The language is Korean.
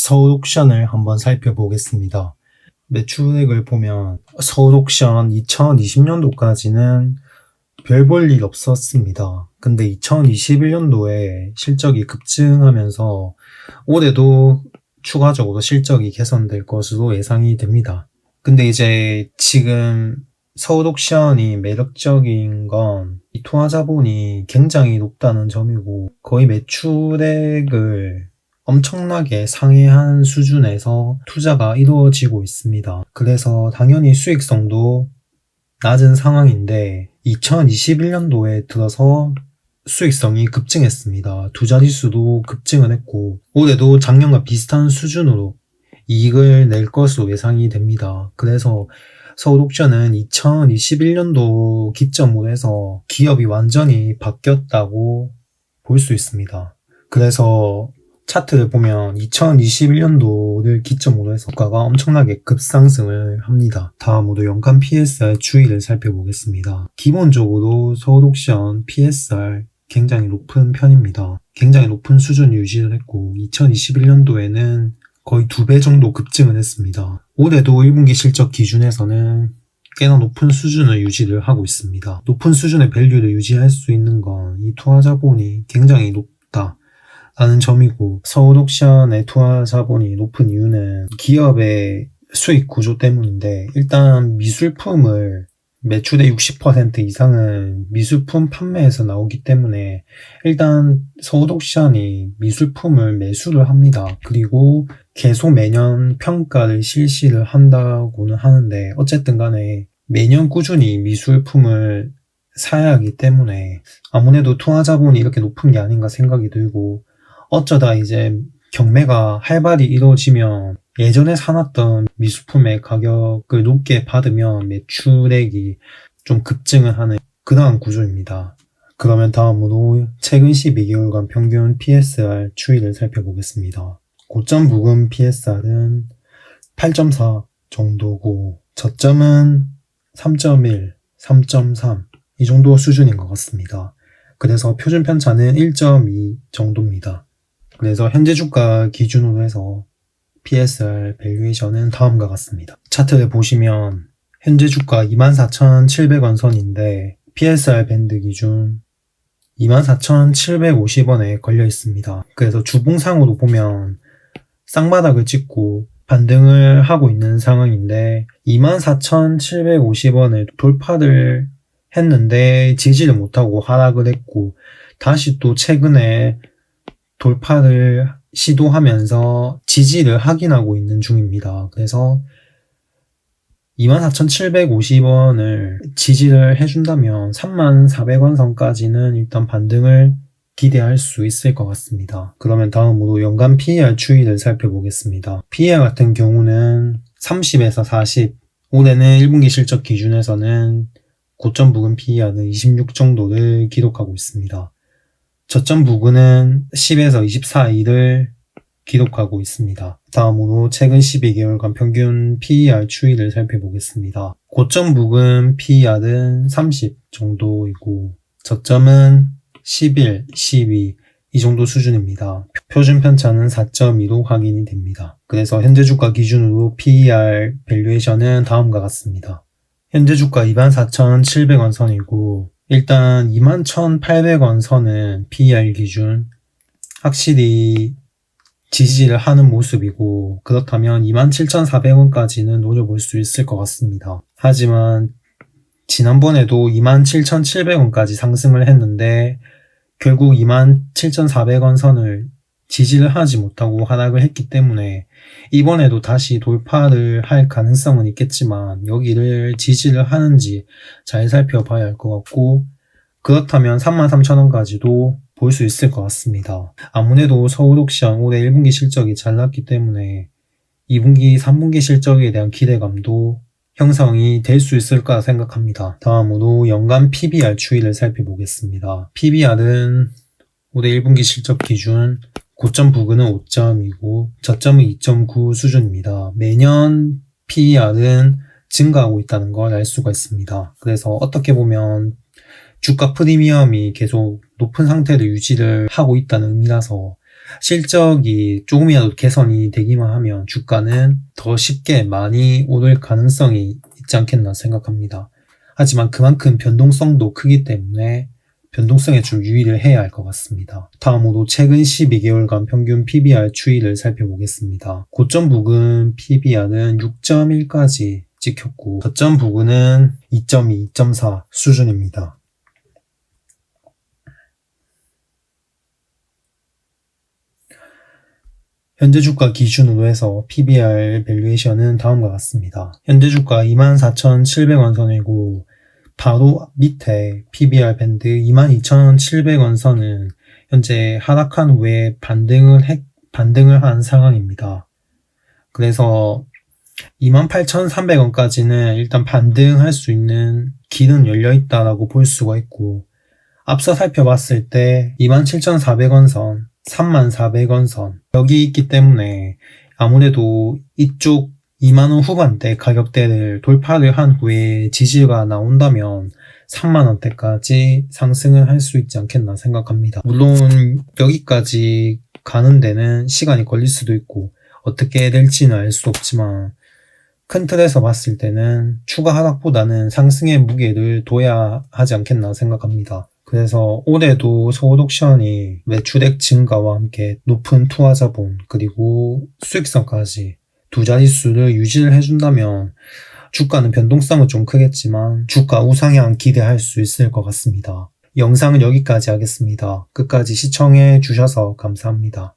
서울옥션을 한번 살펴보겠습니다. 매출액을 보면 서울옥션 2020년도까지는 별 볼 일 없었습니다. 근데 2021년도에 실적이 급증하면서 올해도 추가적으로 실적이 개선될 것으로 예상이 됩니다. 근데 이제 지금 서울옥션이 매력적인 건 이 투자자본이 굉장히 높다는 점이고, 거의 매출액을 엄청나게 상회한 수준에서 투자가 이루어지고 있습니다. 그래서 당연히 수익성도 낮은 상황인데 2021년도에 들어서 수익성이 급증했습니다. 두 자릿수도 급증을 했고, 올해도 작년과 비슷한 수준으로 이익을 낼 것으로 예상이 됩니다. 그래서 서울옥션은 2021년도 기점으로 해서 기업이 완전히 바뀌었다고 볼 수 있습니다. 그래서 차트를 보면 2021년도를 기점으로 해서 주가가 엄청나게 급상승을 합니다. 다음으로 연간 PSR 추이를 살펴보겠습니다. 기본적으로 서울옥션 PSR 굉장히 높은 편입니다. 굉장히 높은 수준 유지를 했고 2021년도에는 거의 2배 정도 급증을 했습니다. 올해도 1분기 실적 기준에서는 꽤나 높은 수준을 유지를 하고 있습니다. 높은 수준의 밸류를 유지할 수 있는 건 이 투자자본이 굉장히 높다 라는 점이고, 서울옥션의 투자자본이 높은 이유는 기업의 수익 구조 때문인데, 일단 미술품을 매출의 60% 이상은 미술품 판매에서 나오기 때문에 일단 서울옥션이 미술품을 매수를 합니다. 그리고 계속 매년 평가를 실시를 한다고는 하는데, 어쨌든 간에 매년 꾸준히 미술품을 사야 하기 때문에 아무래도 투자자본이 이렇게 높은 게 아닌가 생각이 들고, 어쩌다 이제 경매가 활발히 이루어지면 예전에 사놨던 미술품의 가격을 높게 받으면 매출액이 좀 급증을 하는 그러한 구조입니다. 그러면 다음으로 최근 12개월간 평균 PSR 추이를 살펴보겠습니다. 고점 부근 PSR은 8.4 정도고 저점은 3.1, 3.3 이 정도 수준인 것 같습니다. 그래서 표준 편차는 1.2 정도입니다. 그래서 현재 주가 기준으로 해서 PSR 밸류에이션은 다음과 같습니다. 차트를 보시면 현재 주가 24,700원 선인데 PSR 밴드 기준 24,750원에 걸려 있습니다. 그래서 주봉상으로 보면 쌍바닥을 찍고 반등을 하고 있는 상황인데 24,750원을 돌파를 했는데 지지를 못하고 하락을 했고, 다시 또 최근에 돌파를 시도하면서 지지를 확인하고 있는 중입니다. 그래서 24,750원을 지지를 해준다면 34,000원 선까지는 일단 반등을 기대할 수 있을 것 같습니다. 그러면 다음으로 연간 PER 추이를 살펴보겠습니다. PER 같은 경우는 30에서 40, 올해는 1분기 실적 기준에서는 고점 부근 PER는 26 정도를 기록하고 있습니다. 저점 부근은 10에서 24일을 기록하고 있습니다. 다음으로 최근 12개월간 평균 PER 추이를 살펴보겠습니다. 고점 부근 PER은 30 정도이고 저점은 11, 12 이 정도 수준입니다. 표준 편차는 4.2로 확인이 됩니다. 그래서 현재 주가 기준으로 PER 밸류에이션은 다음과 같습니다. 현재 주가 24,700원 선이고 일단 21,800원 선은 PER 기준 확실히 지지를 하는 모습이고, 그렇다면 27,400원까지는 노려볼 수 있을 것 같습니다. 하지만 지난번에도 27,700원까지 상승을 했는데 결국 27,400원 선을 지지를 하지 못하고 하락을 했기 때문에 이번에도 다시 돌파를 할 가능성은 있겠지만 여기를 지지를 하는지 잘 살펴봐야 할 것 같고, 그렇다면 33,000원까지도 볼 수 있을 것 같습니다. 아무래도 서울옥션 올해 1분기 실적이 잘 났기 때문에 2분기, 3분기 실적에 대한 기대감도 형성이 될 수 있을 거라 생각합니다. 다음으로 연간 PBR 추이를 살펴보겠습니다. PBR은 올해 1분기 실적 기준 고점 부근은 5점이고 저점은 2.9 수준입니다. 매년 PER은 증가하고 있다는 걸 알 수가 있습니다. 그래서 어떻게 보면 주가 프리미엄이 계속 높은 상태를 유지를 하고 있다는 의미라서 실적이 조금이라도 개선이 되기만 하면 주가는 더 쉽게 많이 오를 가능성이 있지 않겠나 생각합니다. 하지만 그만큼 변동성도 크기 때문에 변동성에 좀 유의를 해야 할 것 같습니다. 다음으로 최근 12개월간 평균 PBR 추이를 살펴보겠습니다. 고점 부근 PBR은 6.1까지 찍혔고 저점 부근은 2.2, 2.4 수준입니다. 현재 주가 기준으로 해서 PBR 밸류에이션은 다음과 같습니다. 현재 주가 24,700원 선이고 바로 밑에 PBR 밴드 22,700원 선은 현재 하락한 후에 반등을 한 상황입니다. 그래서 28,300원까지는 일단 반등할 수 있는 길은 열려있다라고 볼 수가 있고 앞서 살펴봤을 때 27,400원 선, 3400원 선 여기 있기 때문에 아무래도 이쪽 2만원 후반대 가격대를 돌파를 한 후에 지지가 나온다면 3만원대까지 상승을 할 수 있지 않겠나 생각합니다. 물론 여기까지 가는 데는 시간이 걸릴 수도 있고 어떻게 될지는 알 수 없지만 큰 틀에서 봤을 때는 추가 하락보다는 상승의 무게를 둬야 하지 않겠나 생각합니다. 그래서 올해도 서울옥션이 매출액 증가와 함께 높은 투자자본 그리고 수익성까지 두 자릿수를 유지를 해준다면 주가는 변동성은 좀 크겠지만 주가 우상향 기대할 수 있을 것 같습니다. 영상은 여기까지 하겠습니다. 끝까지 시청해 주셔서 감사합니다.